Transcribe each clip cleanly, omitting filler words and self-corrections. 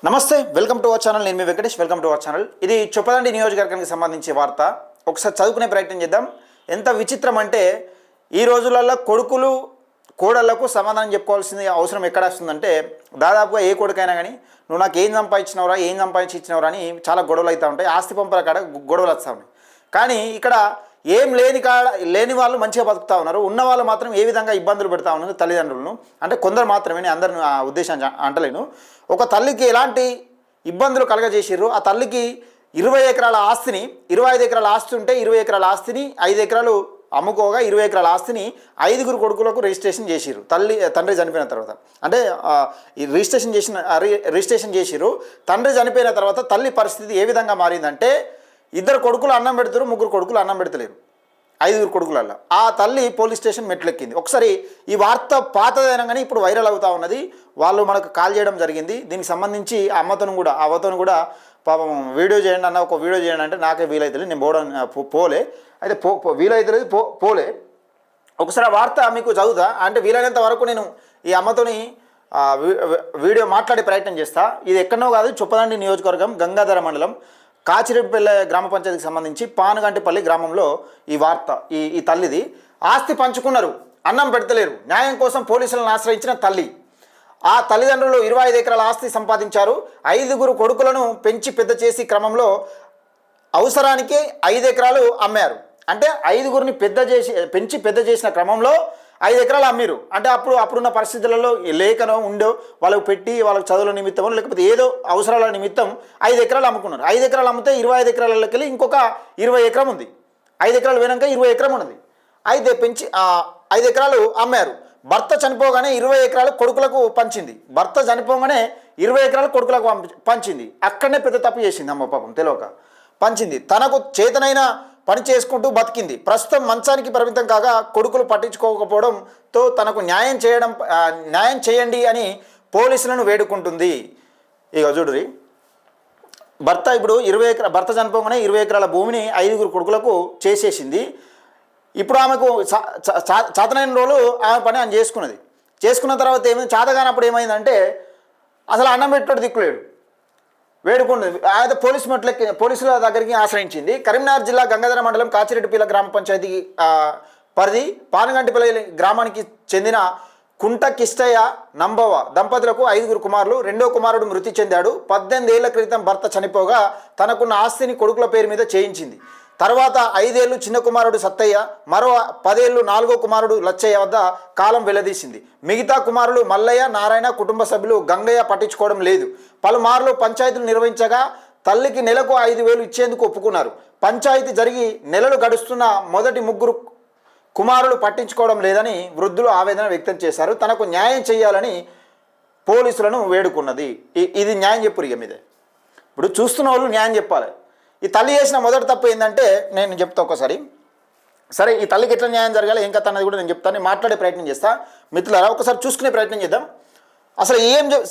నమస్తే, welcome to our channel. నేను మీ Venkatesh. Welcome to our channel. ఇది చొప్పదండి నియోజకవర్గానికి సంబంధించి వార్త. ఒకసారి చదువుకునే ప్రయత్నం చేద్దాం. ఎంత విచిత్రం అంటే ఈ రోజులలో కొడుకులు కోడళ్లకు సమాధానం చెప్పుకోవాల్సింది అవసరం ఎక్కడ వస్తుందంటే, దాదాపుగా ఏ కొడుకైనా కానీ నువ్వు నాకు ఏం సంపాదించినవరా, ఏం సంపాదించి ఇచ్చినవరా అని చాలా గొడవలు అవుతూ ఉంటాయి. ఆస్తి పంపల కాడ గొడవలు వస్తూ ఉన్నాయి. కానీ ఇక్కడ ఏం లేని వాళ్ళు మంచిగా బతుకుతూ ఉన్నారు. ఉన్న వాళ్ళు మాత్రం ఏ విధంగా ఇబ్బందులు పెడతా ఉన్నారు తల్లిదండ్రులను. అంటే కొందరు మాత్రమే, నేను అందరిని ఆ ఉద్దేశం అంటలేను. ఒక తల్లికి ఎలాంటి ఇబ్బందులు కలగజేసిర్రు. ఆ తల్లికి 20 ఎకరాల ఆస్తిని, 25 ఎకరాల ఆస్తి ఉంటే 20 ఎకరాల ఆస్తిని 5 ఎకరాలు అమ్ముకోగా 20 ఎకరాల ఆస్తిని 5 కొడుకులకు రిజిస్ట్రేషన్ చేసిర్రు. తండ్రి చనిపోయిన తర్వాత. అంటే రిజిస్ట్రేషన్ చేసిర్రు. తండ్రి చనిపోయిన తర్వాత తల్లి పరిస్థితి ఏ విధంగా మారిందంటే, 2 కొడుకులు అన్నం పెడతారు, 3 కొడుకులు అన్నం పెడతలేరు. 5 కొడుకులల్లో ఆ తల్లి పోలీస్ స్టేషన్ మెట్లెక్కింది. ఒకసారి ఈ వార్త పాతదైనా కానీ ఇప్పుడు వైరల్ అవుతూ ఉన్నది. వాళ్ళు మనకు కాల్ చేయడం జరిగింది. దీనికి సంబంధించి అవ్వతోను కూడా పాపం వీడియో చేయండి అన్న, ఒక వీడియో చేయండి అంటే నాకే వీలైతలేదు, నేను పోలే. అయితే వీలైతలేదు, పోలే. ఒకసారి ఆ వార్త మీకు చదువుతా. అంటే వీలైనంత వరకు నేను ఈ అమ్మతోని వీడియో మాట్లాడే ప్రయత్నం చేస్తా. ఇది ఎక్కడనో కాదు, చొప్పదండి నియోజకవర్గం, గంగాధర మండలం, కాచిరెడ్డిపల్లె గ్రామ పంచాయతీకి సంబంధించి పానుగంటిపల్లి గ్రామంలో ఈ వార్త. ఈ తల్లిది. ఆస్తి పంచుకున్నారు, అన్నం పెడతలేరు. న్యాయం కోసం పోలీసులను ఆశ్రయించిన తల్లి. ఆ తల్లిదండ్రులు 25 ఎకరాల ఆస్తి సంపాదించారు. 5 కొడుకులను పెంచి పెద్ద చేసి క్రమంలో అవసరానికి 5 ఎకరాలు అమ్మారు. అంటే 5 పెంచి పెద్ద చేసిన క్రమంలో 5 ఎకరాలు అమ్మిరు. అంటే అప్పుడున్న పరిస్థితులలో లేకనో ఉండో వాళ్ళకు పెట్టి వాళ్ళకి చదువుల నిమిత్తమో లేకపోతే ఏదో అవసరాల నిమిత్తం 5 ఎకరాలు అమ్ముకున్నారు. 5 ఎకరాలు అమ్మితే 25 ఎకరాలకి వెళ్ళి ఇంకొక 20 ఎకరం ఉంది. 5 ఎకరాలు పోయినాక 20 ఎకరం ఉన్నది. అయితే పెంచి 5 ఎకరాలు అమ్మారు. భర్త చనిపోగానే 20 ఎకరాలు కొడుకులకు పంచింది. భర్త చనిపోగానే 20 ఎకరాలు కొడుకులకు పంచింది. అక్కడనే పెద్ద తప్పు చేసింది అమ్మ, పాపం తెలియక పంచింది. తనకు చేతనైన పని చేసుకుంటూ బతికింది. ప్రస్తుతం మంచానికి పరిమితం కాగా కొడుకులు పట్టించుకోకపోవడంతో తనకు న్యాయం చేయండి అని పోలీసులను వేడుకుంటుంది. ఇక చూడురి, భర్త చనిపోగానే 20 ఎకరాల భూమిని 5 కొడుకులకు చేసేసింది. ఇప్పుడు ఆమెకు చేతనైన రోజులు ఆమె పని ఆమె చేసుకున్నది. చేసుకున్న తర్వాత ఏమైంది, చేతగానప్పుడు ఏమైందంటే అసలు అన్నం పెట్టాడు దిక్కులేడు, వేడుకుంటుంది. అయితే పోలీసుల దగ్గరికి ఆశ్రయించింది. కరీంనగర్ జిల్లా గంగాధర మండలం కాచిరెడ్డిపల్లె గ్రామ పంచాయతీ పరిధి పానుగంటిపల్లి గ్రామానికి చెందిన కుంట కిష్టయ్య నంబవ దంపతులకు 5 కుమారులు. 2వ కుమారుడు మృతి చెందాడు. 18 ఏళ్ల క్రితం భర్త చనిపోగా తనకున్న ఆస్తిని కొడుకుల పేరు మీద చేయించింది. తర్వాత 5 ఏళ్ళు చిన్న కుమారుడు సత్తయ్య, మరో 10 ఏళ్ళు 4వ కుమారుడు లచ్చయ్య వద్ద కాలం వెళ్లదీసింది. మిగతా కుమారులు మల్లయ్య, నారాయణ, కుటుంబ సభ్యులు గంగయ్య పట్టించుకోవడం లేదు. పలుమార్లు పంచాయతీలు నిర్వహించగా తల్లికి నెలకు 5,000 ఇచ్చేందుకు ఒప్పుకున్నారు. పంచాయతీ జరిగి నెలలు గడుస్తున్న మొదటి 3 కుమారులు పట్టించుకోవడం లేదని వృద్ధులు ఆవేదన వ్యక్తం చేశారు. తనకు న్యాయం చేయాలని పోలీసులను వేడుకున్నది. ఇది న్యాయం చెప్పురు. ఇక మీదే ఇప్పుడు చూస్తున్న వాళ్ళు న్యాయం చెప్పాలి. ఈ తల్లి చేసిన మొదటి తప్పు ఏంటంటే, నేను చెప్తా ఒకసారి. సరే, ఈ తల్లికి ఎట్లా న్యాయం జరగాలి, ఏం కథ అన్నది కూడా నేను చెప్తాను, మాట్లాడే ప్రయత్నం చేస్తా. మిత్రులారా, ఒకసారి చూసుకునే ప్రయత్నం చేద్దాం. అసలు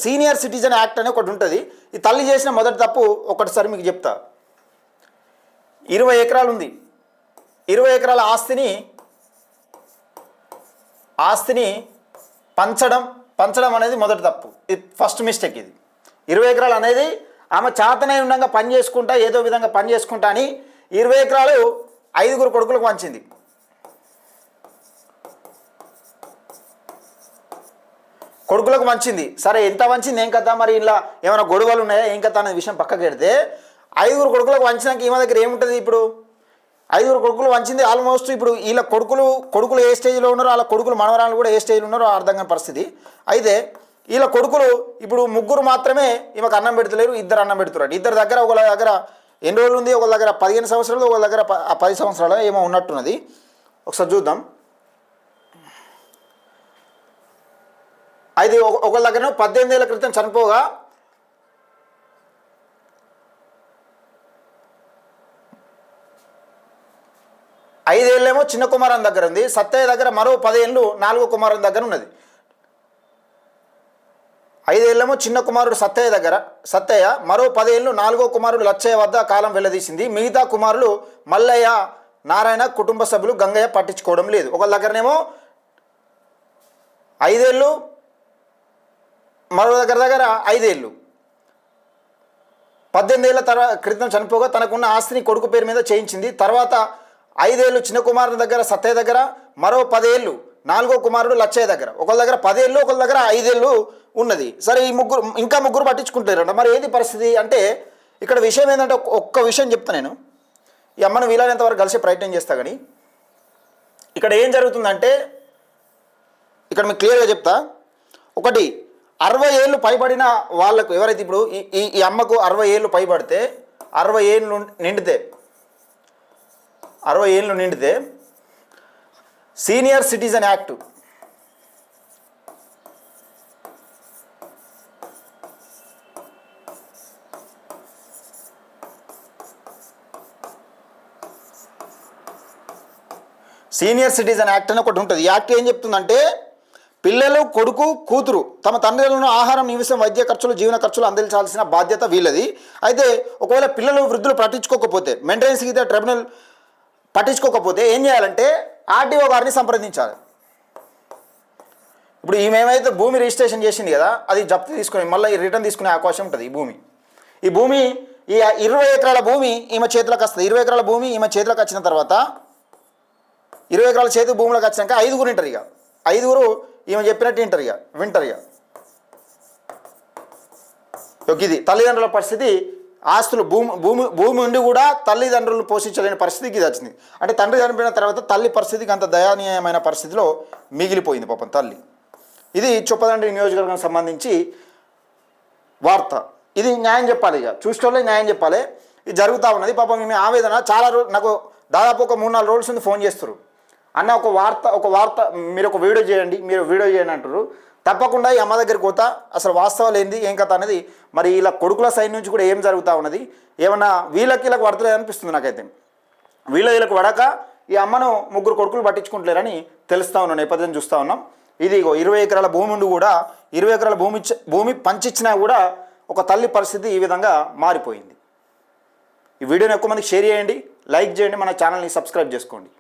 సీనియర్ సిటిజన్ యాక్ట్ అని ఒకటి ఉంటుంది. ఈ తల్లి చేసిన మొదటి తప్పు ఒకటిసారి మీకు చెప్తా. 20 ఎకరాలు ఉంది. 20 ఎకరాల ఆస్తిని పంచడం అనేది మొదటి తప్పు. ఇది ఫస్ట్ మిస్టేక్. ఇది 20 ఎకరాలు అనేది ఆమె చేతనై ఉండగా పని చేసుకుంటా, ఏదో విధంగా పని చేసుకుంటా అని 20 ఎకరాలు 5 కొడుకులకు పంచింది. కొడుకులకు పంచింది. సరే, ఎంత పంచింది, ఏం కథ, మరి ఇలా ఏమైనా గొడవలు ఉన్నాయా, ఏం కథ అనే విషయం పక్కకి పెడితే 5 కొడుకులకు పంచినాక ఈమె దగ్గర ఏముంటుంది? ఇప్పుడు 5 కొడుకులు పంచింది. ఆల్మోస్ట్ ఇప్పుడు వీళ్ళ కొడుకులు ఏ స్టేజ్లో ఉన్నారో వాళ్ళ కొడుకులు మనవరాలు కూడా ఏ స్టేజ్లో ఉన్నారో అర్థం కాని పరిస్థితి. అయితే వీళ్ళ కొడుకులు ఇప్పుడు 3 మాత్రమే ఈమెకు అన్నం పెడతలేరు, 2 అన్నం పెడుతున్నారు. 2 దగ్గర, ఒకళ్ళ దగ్గర ఎన్ని రోజులు ఉంది, ఒకళ్ళ దగ్గర 15 సంవత్సరాలు, ఒకళ్ళ దగ్గర 10 సంవత్సరాలు ఏమో ఉన్నట్టున్నది. ఒకసారి చూద్దాం. అయితే ఒకళ్ళ దగ్గర 18 ఏళ్ల క్రితం చనిపోగా 5 ఏళ్ళేమో చిన్న కుమారుని దగ్గర ఉంది. సత్తయ్య దగ్గర మరో 10 ఏళ్ళు 4వ కుమారుని దగ్గర ఉన్నది. 5 ఏళ్ళేమో చిన్న కుమారుడు సత్తయ్య, మరో 10 ఏళ్ళు 4వ కుమారుడు లచ్చయ్య వద్ద కాలం వెళ్లదీసింది. మిగతా కుమారులు మల్లయ్య, నారాయణ, కుటుంబ సభ్యులు గంగయ్య పట్టించుకోవడం లేదు. ఒకళ్ళ దగ్గరనేమో 5 ఏళ్ళు, మరో దగ్గర 5 ఏళ్ళు. 18 ఏళ్ల క్రితం చనిపోగా తనకున్న ఆస్తిని కొడుకు పేరు మీద చేయించింది. తర్వాత 5 ఏళ్ళు చిన్న కుమారుని దగ్గర సత్తయ్య దగ్గర, మరో 10 ఏళ్ళు 4గో కుమారుడు లచ్చయ్య దగ్గర. ఒకళ్ళ దగ్గర 10 ఏళ్ళు, ఒకళ్ళ దగ్గర 5 ఏళ్ళు ఉన్నది. సరే ఈ ఇంకా ముగ్గురు పట్టించుకుంటారంట. మరి ఏంది పరిస్థితి అంటే ఇక్కడ విషయం ఏంటంటే ఒక్క విషయం చెప్తా నేను, ఈ అమ్మను వీలైనంత వరకు కలిసి ప్రయత్నం చేస్తా. కానీ ఇక్కడ ఏం జరుగుతుందంటే ఇక్కడ మీకు క్లియర్గా చెప్తా. ఒకటి 60 ఏళ్ళు పైబడిన వాళ్ళకు ఎవరైతే ఇప్పుడు ఈ అమ్మకు 60 ఏళ్ళు పైబడితే 60 ఏళ్ళు నిండితే సీనియర్ సిటిజన్ యాక్ట్ అని ఒకటి ఉంటుంది. ఈ యాక్ట్ ఏం చెప్తుందంటే పిల్లలు, కొడుకు, కూతురు తమ తండ్రులను ఆహారం, నివాసం, వైద్య ఖర్చులు, జీవన ఖర్చులు అందించాల్సిన బాధ్యత వీళ్ళది. అయితే ఒకవేళ పిల్లలు, వృద్ధులు పట్టించుకోకపోతే, మెయింటెనెన్స్ గీత ట్రిబ్యునల్ పట్టించుకోకపోతే ఏం చేయాలంటే ఆర్టీఓ గారిని సంప్రదించాలి. ఇప్పుడు ఈమెమైతే భూమి రిజిస్ట్రేషన్ చేసింది కదా, అది జప్తు తీసుకుని మళ్ళీ రిటర్న్ తీసుకునే అవకాశం ఉంటుంది. ఈ భూమి ఈ 20 ఎకరాల భూమి ఈమె చేతిలోకి వస్తుంది. 20 ఎకరాల భూమి ఈమె చేతిలోకి వచ్చిన తర్వాత 20 ఎకరాల చేతి భూములకు వచ్చినాక 5గురు వింటారు. ఇక 5గురు ఈమె చెప్పినట్టు వింటారు. ఇది తల్లిదండ్రుల పరిస్థితి. ఆస్తులు భూమి ఉండి కూడా తల్లిదండ్రులు పోషించలేని పరిస్థితికి ఇది వచ్చింది. అంటే తండ్రి చనిపోయిన తర్వాత తల్లి పరిస్థితికి అంత దయనీయమైన పరిస్థితిలో మిగిలిపోయింది పాపం తల్లి. ఇది చొప్పదండి నియోజకవర్గానికి సంబంధించి వార్త. ఇది న్యాయం చెప్పాలి, ఇక చూసేటోళ్ళే న్యాయం చెప్పాలి. ఇది జరుగుతూ ఉన్నది పాపం. మేము ఆవేదన చాలా నాకు దాదాపు ఒక 3-4 రోజుల నుంచి ఫోన్ చేస్తారు. అన్న ఒక వార్త మీరు ఒక వీడియో చేయండి అంటారు. తప్పకుండా ఈ అమ్మ దగ్గరికి పోతా, అసలు వాస్తవాలు ఏంది ఏం కథ అనేది. మరి ఇలా కొడుకుల సైడ్ నుంచి కూడా ఏం జరుగుతూ ఉన్నది, ఏమన్నా వీళ్ళకి పడతలేదు అనిపిస్తుంది నాకైతే. వీళ్ళకి పడక ఈ అమ్మను 3 కొడుకులు పట్టించుకుంటలేరని తెలుస్తూ ఉన్న నేపథ్యం చూస్తూ ఉన్నాం. ఇది 20 ఎకరాల భూమి ఉండి కూడా 20 ఎకరాల భూమి పంచిచ్చినా కూడా ఒక తల్లి పరిస్థితి ఈ విధంగా మారిపోయింది. ఈ వీడియోని ఎక్కువ మందికి షేర్ చేయండి, లైక్ చేయండి, మన ఛానల్ని సబ్స్క్రైబ్ చేసుకోండి.